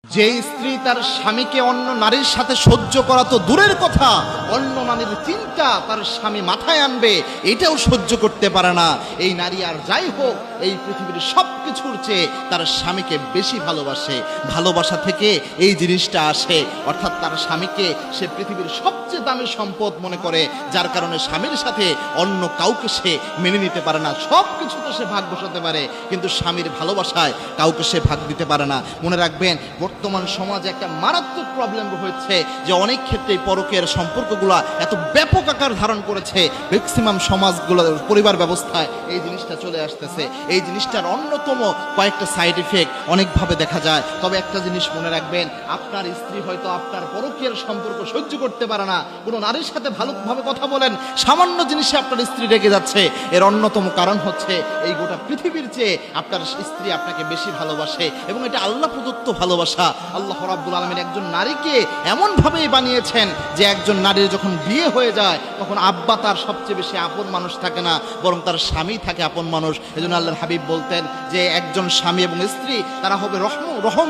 যে স্ত্রী তার স্বামীকে অন্য নারীর সাথে সহ্য করা তো দূরের কথা, অন্য নারীর চিন্তা তার স্বামী মাথায় আনবে এটাও সহ্য করতে পারে না, এই নারী আর যাই হোক এই পৃথিবীর সব কিছুর চেয়ে তার স্বামীকে বেশি ভালোবাসে। ভালোবাসা থেকে এই জিনিসটা আসে, অর্থাৎ তার স্বামীকে সে পৃথিবীর সবচেয়ে দামি সম্পদ মনে করে, যার কারণে স্বামীর সাথে অন্য কাউকে সে মেনে নিতে পারে না। সব কিছু তো সে ভাগ বসাতে পারে, কিন্তু স্বামীর ভালোবাসায় কাউকে সে ভাগ দিতে পারে না। মনে রাখবেন, বর্তমান সমাজে একটা মারাত্মক প্রবলেম হয়েছে যে অনেক ক্ষেত্রে পরকীয়ার সম্পর্কগুলো এত ব্যাপক আকার ধারণ করেছে, ম্যাক্সিমাম সমাজগুলো পরিবার ব্যবস্থায় এই জিনিসটা চলে আসতেছে। এই জিনিসটার অন্যতম কয়েকটা সাইড ইফেক্ট অনেকভাবে দেখা যায়। তবে একটা জিনিস মনে রাখবেন, আপনার স্ত্রী হয়তো আপনার পরকীয়ার সম্পর্ক সহ্য করতে পারে না, কোনো নারীর সাথে ভালোভাবে কথা বলেন, সামান্য জিনিসে আপনার স্ত্রী রেগে যাচ্ছে, এর অন্যতম কারণ হচ্ছে এই গোটা পৃথিবীর চেয়ে আপনার স্ত্রী আপনাকে বেশি ভালোবাসে, এবং এটা আল্লাহ প্রদত্ত ভালোবাসা। আল্লাহ রাব্বুল আলামিন একজন নারীকে এমনভাবেই বানিয়েছেন যে একজন নারীর যখন বিয়ে হয়ে যায় তখন আব্বা তার সবচেয়ে বেশি আপন মানুষ থাকে না, বরং তার স্বামী থাকে আপন মানুষ। এজন্য আল্লাহর হাবিব বলতেন যে একজন স্বামী এবং স্ত্রী তারা হবে রহম